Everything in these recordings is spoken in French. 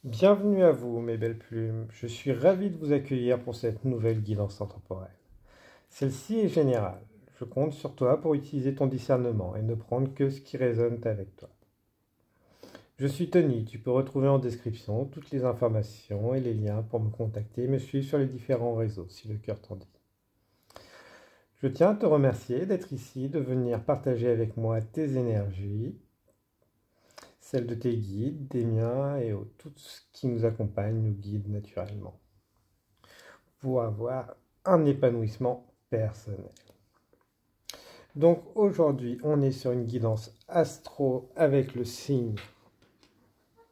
Bienvenue à vous, mes belles plumes. Je suis ravi de vous accueillir pour cette nouvelle guidance intemporelle. Celle-ci est générale. Je compte sur toi pour utiliser ton discernement et ne prendre que ce qui résonne avec toi. Je suis Tony, tu peux retrouver en description toutes les informations et les liens pour me contacter et me suivre sur les différents réseaux si le cœur t'en dit. Je tiens à te remercier d'être ici, de venir partager avec moi tes énergies, celles de tes guides, des miens et tout ce qui nous accompagne nous guide naturellement, pour avoir un épanouissement personnel. Donc aujourd'hui, on est sur une guidance astro avec le signe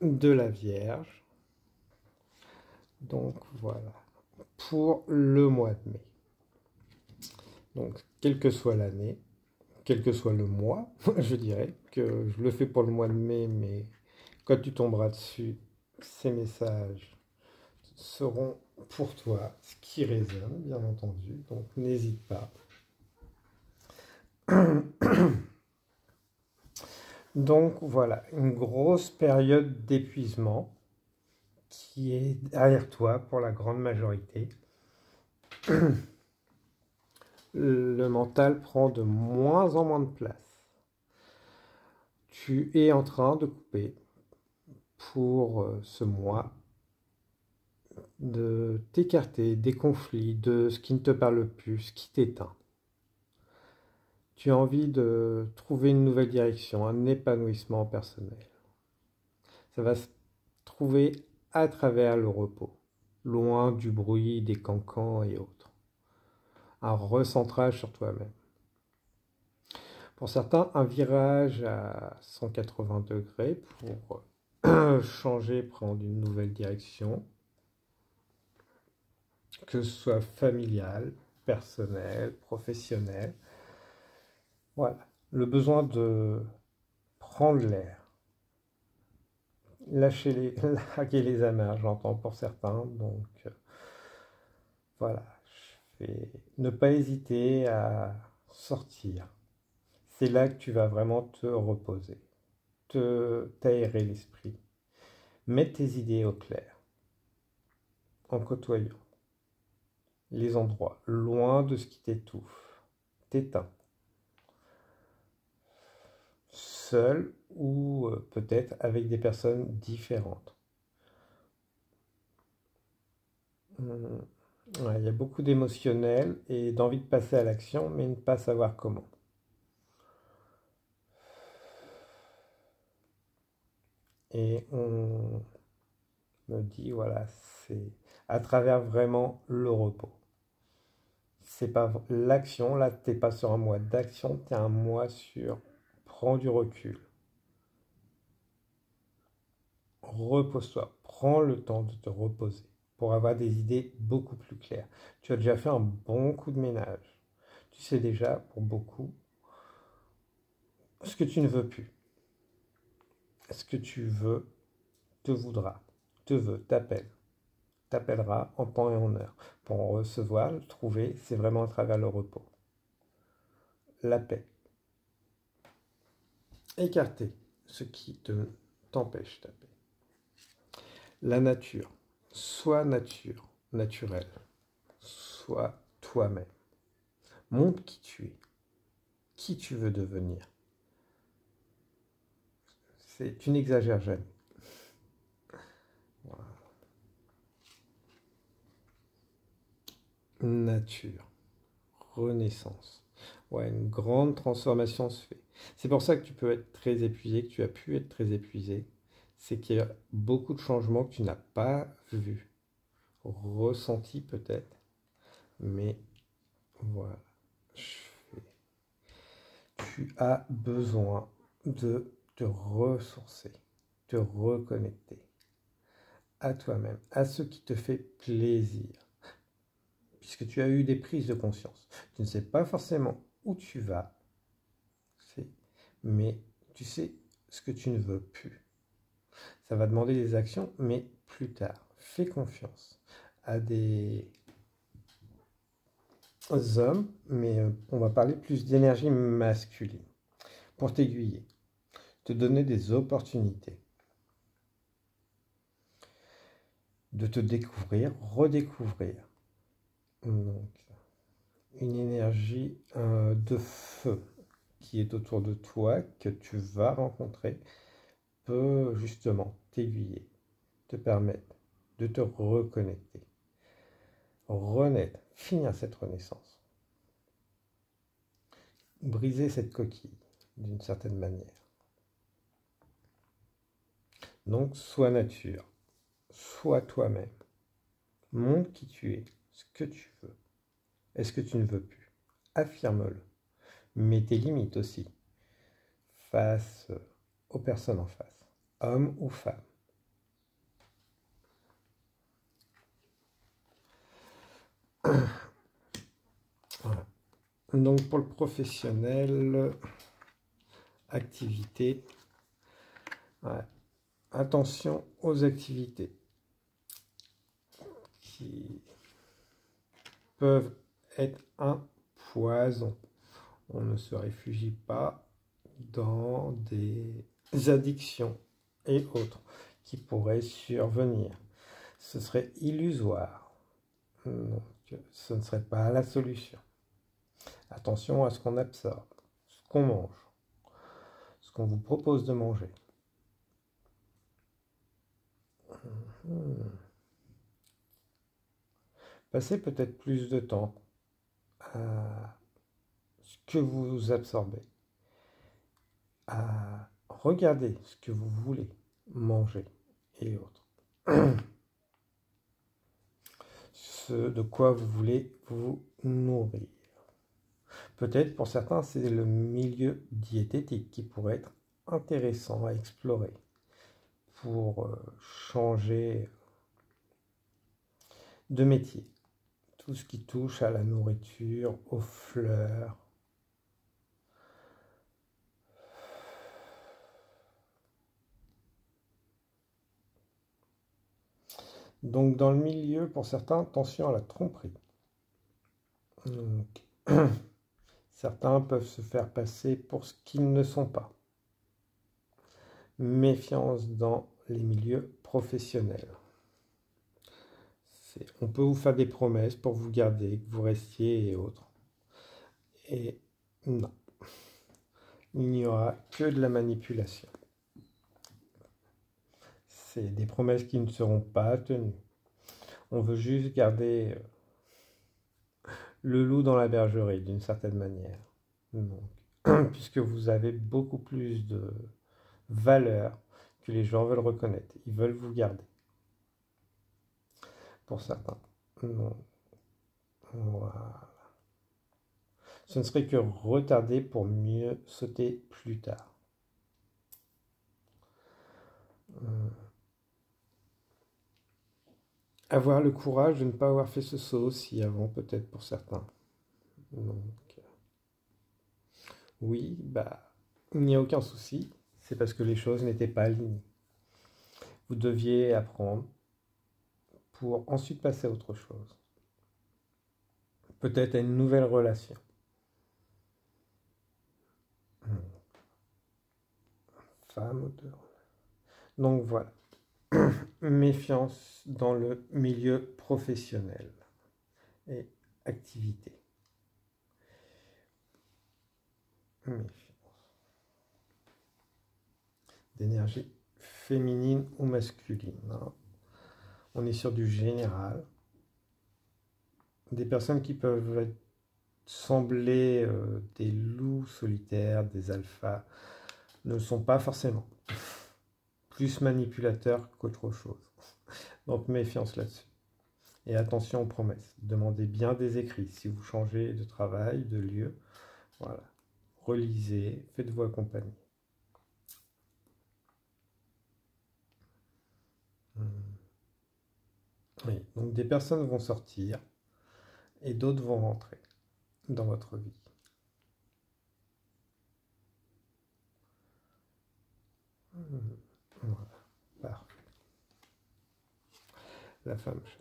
de la Vierge. Donc voilà, pour le mois de mai. Donc, quelle que soit l'année, quel que soit le mois, je dirais que je le fais pour le mois de mai, mais quand tu tomberas dessus, ces messages seront pour toi, ce qui résonne, bien entendu. Donc n'hésite pas. Donc voilà, une grosse période d'épuisement qui est derrière toi pour la grande majorité. Le mental prend de moins en moins de place. Tu es en train de couper pour ce mois, de t'écarter des conflits, de ce qui ne te parle plus, ce qui t'éteint. Tu as envie de trouver une nouvelle direction, un épanouissement personnel. Ça va se trouver à travers le repos, loin du bruit des cancans et autres. Un recentrage sur toi-même. Pour certains, un virage à 180 degrés pour changer, prendre une nouvelle direction, que ce soit familial, personnel, professionnel. Voilà, le besoin de prendre l'air, larguer les amarres, j'entends pour certains. Donc voilà, ne pas hésiter à sortir. C'est là que tu vas vraiment te reposer, t'aérer l'esprit, mettre tes idées au clair, en côtoyant les endroits, loin de ce qui t'étouffe, t'éteint, seul ou peut-être avec des personnes différentes. Ouais, il y a beaucoup d'émotionnel et d'envie de passer à l'action, mais ne pas savoir comment. Et on me dit, voilà, c'est à travers vraiment le repos. C'est pas l'action, là, t'es pas sur un mois d'action, t'es un mois sur prends du recul, repose-toi, prends le temps de te reposer pour avoir des idées beaucoup plus claires. Tu as déjà fait un bon coup de ménage. Tu sais déjà, pour beaucoup, ce que tu ne veux plus. Ce que tu veux te voudra, te veut, t'appellera en temps et en heure. Pour en recevoir, le trouver, c'est vraiment à travers le repos. La paix. Écarter ce qui t'empêche ta paix. La nature. Sois naturel. Sois toi-même. Montre qui tu es, qui tu veux devenir. Tu n'exagères jamais. Voilà. Nature. Renaissance. Ouais, une grande transformation se fait. C'est pour ça que tu peux être très épuisé, que tu as pu être très épuisé. C'est qu'il y a beaucoup de changements que tu n'as pas vus, ressentis peut-être, mais voilà. Tu as besoin de te ressourcer, te reconnecter à toi-même, à ce qui te fait plaisir, puisque tu as eu des prises de conscience. Tu ne sais pas forcément où tu vas, mais tu sais ce que tu ne veux plus. Ça va demander des actions, mais plus tard. Fais confiance à des hommes, mais on va parler plus d'énergie masculine, pour t'aiguiller, te donner des opportunités. de te découvrir, redécouvrir. Donc, une énergie de feu qui est autour de toi, que tu vas rencontrer, peut justement t'aiguiller, te permettre de te reconnecter, renaître, finir cette renaissance, briser cette coquille d'une certaine manière. Donc, sois nature, sois toi-même, montre qui tu es, ce que tu veux. Est-ce que tu ne veux plus? Affirme-le. Mets tes limites aussi, face aux personnes en face, hommes ou femmes. Voilà. Donc pour le professionnel, activité, ouais. Attention aux activités qui peuvent être un poison. On ne se réfugie pas dans des addictions et autres qui pourraient survenir. Ce serait illusoire. Donc, ce ne serait pas la solution. Attention à ce qu'on absorbe, ce qu'on mange, ce qu'on vous propose de manger. Passez peut-être plus de temps à ce que vous absorbez, à regarder ce que vous voulez manger et autres. Ce de quoi vous voulez vous nourrir. Peut-être pour certains, c'est le milieu diététique qui pourrait être intéressant à explorer pour changer de métier. Tout ce qui touche à la nourriture, aux fleurs. Donc dans le milieu, pour certains, attention à la tromperie. Donc, certains peuvent se faire passer pour ce qu'ils ne sont pas. Méfiance dans les milieux professionnels. On peut vous faire des promesses pour vous garder, que vous restiez et autres. Et non, il n'y aura que de la manipulation. C'est des promesses qui ne seront pas tenues. On veut juste garder le loup dans la bergerie, d'une certaine manière. Donc, puisque vous avez beaucoup plus de valeur que les gens veulent reconnaître. Ils veulent vous garder. Pour certains. Non. Voilà. Ce ne serait que retarder pour mieux sauter plus tard. Avoir le courage de ne pas avoir fait ce saut aussi avant, peut-être pour certains. Donc, oui, il n'y a aucun souci. C'est parce que les choses n'étaient pas alignées. Vous deviez apprendre pour ensuite passer à autre chose. Peut-être à une nouvelle relation. Femme, auteur. Donc voilà. Méfiance dans le milieu professionnel et activité. Méfiance. D'énergie féminine ou masculine. Hein. On est sur du général. Des personnes qui peuvent sembler des loups solitaires, des alphas, ne sont pas forcément. Plus manipulateurs qu'autre chose. Donc méfiance là-dessus. Et attention aux promesses. Demandez bien des écrits. Si vous changez de travail, de lieu, voilà. Relisez, faites-vous accompagner. Oui, donc des personnes vont sortir et d'autres vont rentrer dans votre vie. Voilà, parfait. La femme chat.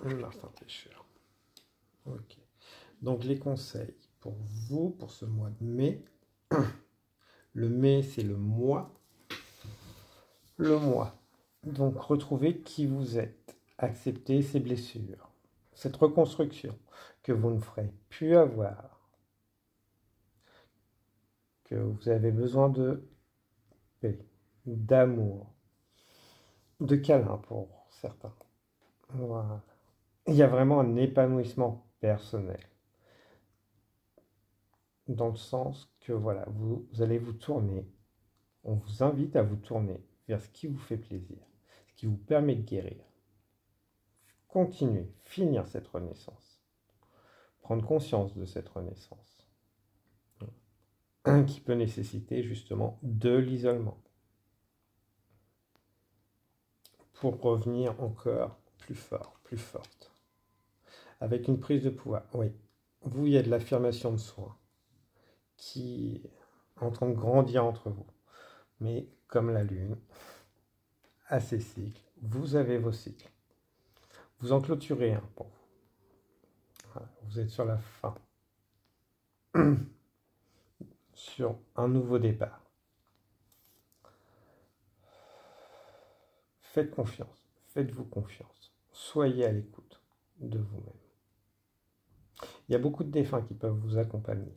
Martin Pêcheur. Ok. Donc les conseils pour vous, pour ce mois de mai. Le mai, c'est le mois. Le mois Donc retrouvez qui vous êtes, acceptez ces blessures, cette reconstruction que vous ne ferez plus avoir, que vous avez besoin de paix, d'amour, de câlin pour certains. Voilà. Il y a vraiment un épanouissement personnel, dans le sens que voilà, vous allez vous tourner, on vous invite à vous tourner vers ce qui vous fait plaisir, ce qui vous permet de guérir. Continuer, finir cette renaissance, prendre conscience de cette renaissance, qui peut nécessiter justement de l'isolement, pour revenir encore plus fort, plus forte, avec une prise de pouvoir. Oui, vous, il y a de l'affirmation de soi qui est en train de grandir entre vous. Mais comme la Lune, à ses cycles, vous avez vos cycles. Vous en clôturez un pour vous. Voilà, vous êtes sur la fin. Sur un nouveau départ. Faites confiance. Faites-vous confiance. Soyez à l'écoute de vous-même. Il y a beaucoup de défunts qui peuvent vous accompagner.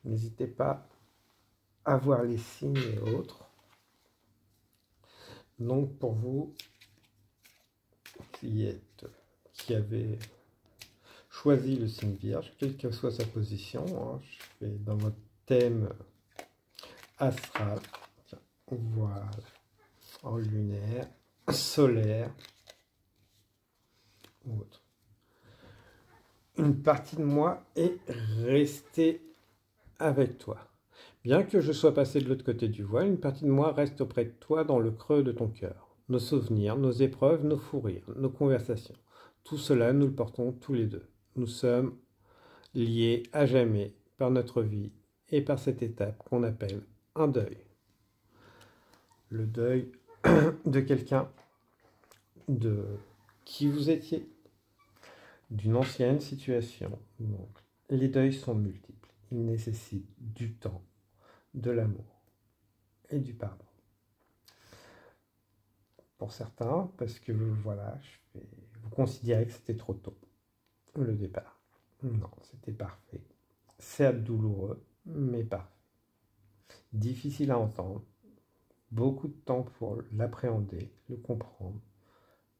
N'hésitez pas à voir les signes et autres. Donc pour vous qui avez choisi le signe vierge, quelle que soit sa position, hein, je fais dans votre thème astral, voilà, en lunaire, solaire ou autre. Une partie de moi est restée avec toi. Bien que je sois passé de l'autre côté du voile, une partie de moi reste auprès de toi dans le creux de ton cœur. Nos souvenirs, nos épreuves, nos fous rires, nos conversations. Tout cela, nous le portons tous les deux. Nous sommes liés à jamais par notre vie et par cette étape qu'on appelle un deuil. Le deuil de quelqu'un de qui vous étiez, d'une ancienne situation. Donc, les deuils sont multiples. Ils nécessitent du temps, de l'amour et du pardon. Pour certains, parce que voilà, vous considérez que c'était trop tôt, le départ. Non, c'était parfait. Certes douloureux, mais parfait. Difficile à entendre, beaucoup de temps pour l'appréhender, le comprendre,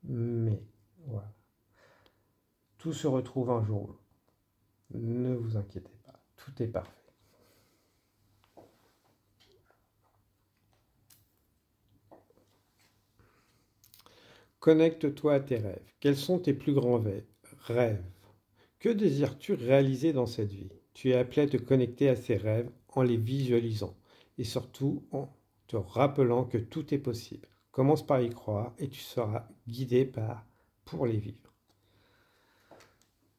mais voilà. Tout se retrouve un jour ou l'autre. Ne vous inquiétez pas, tout est parfait. Connecte-toi à tes rêves. Quels sont tes plus grands rêves? Que désires-tu réaliser dans cette vie? Tu es appelé à te connecter à ces rêves en les visualisant et surtout en te rappelant que tout est possible. Commence par y croire et tu seras guidé pour les vivre.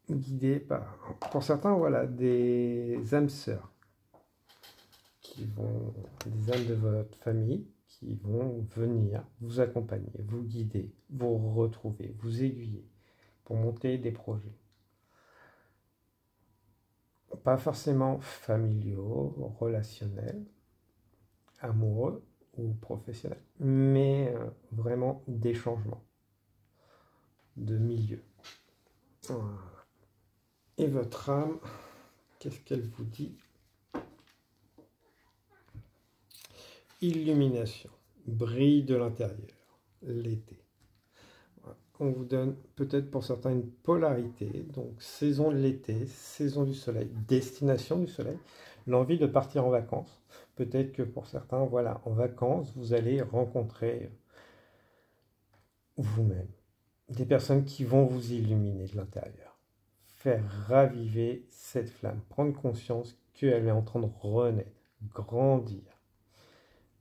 Guidé par, pour certains, voilà, des âmes sœurs, des âmes de votre famille qui vont venir vous accompagner, vous guider, vous retrouver, vous aiguiller pour monter des projets. Pas forcément familiaux, relationnels, amoureux ou professionnels, mais vraiment des changements de milieu. Voilà. Et votre âme, qu'est-ce qu'elle vous dit? Illumination, brille de l'intérieur, l'été. On vous donne peut-être pour certains une polarité, donc saison de l'été, saison du soleil, destination du soleil, l'envie de partir en vacances. Peut-être que pour certains, voilà, en vacances, vous allez rencontrer vous-même des personnes qui vont vous illuminer de l'intérieur, faire raviver cette flamme, prendre conscience qu'elle est en train de renaître, grandir.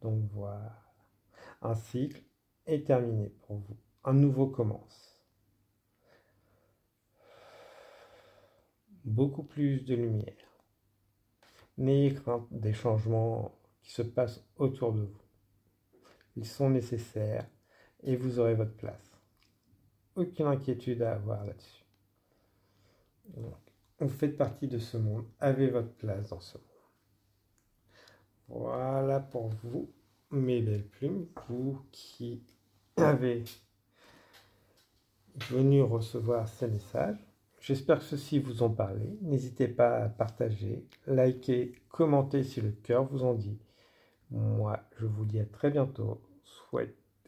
Donc voilà, un cycle est terminé pour vous. Un nouveau commence. Beaucoup plus de lumière. N'ayez crainte des changements qui se passent autour de vous. Ils sont nécessaires et vous aurez votre place. Aucune inquiétude à avoir là-dessus. Donc, vous faites partie de ce monde. Avez votre place dans ce monde. Voilà pour vous. mes belles plumes, vous qui avez venu recevoir ces messages. J'espère que ceux-ci vous ont parlé. N'hésitez pas à partager, liker, commenter si le cœur vous en dit. Moi, je vous dis à très bientôt.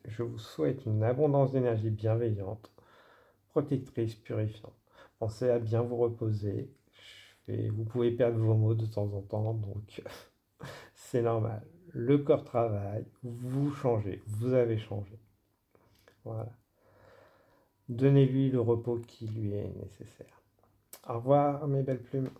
Je vous souhaite une abondance d'énergie bienveillante, protectrice, purifiante. Pensez à bien vous reposer. Vous pouvez perdre vos mots de temps en temps, donc c'est normal. Le corps travaille, vous changez, vous avez changé. Voilà. Donnez-lui le repos qui lui est nécessaire. Au revoir, mes belles plumes.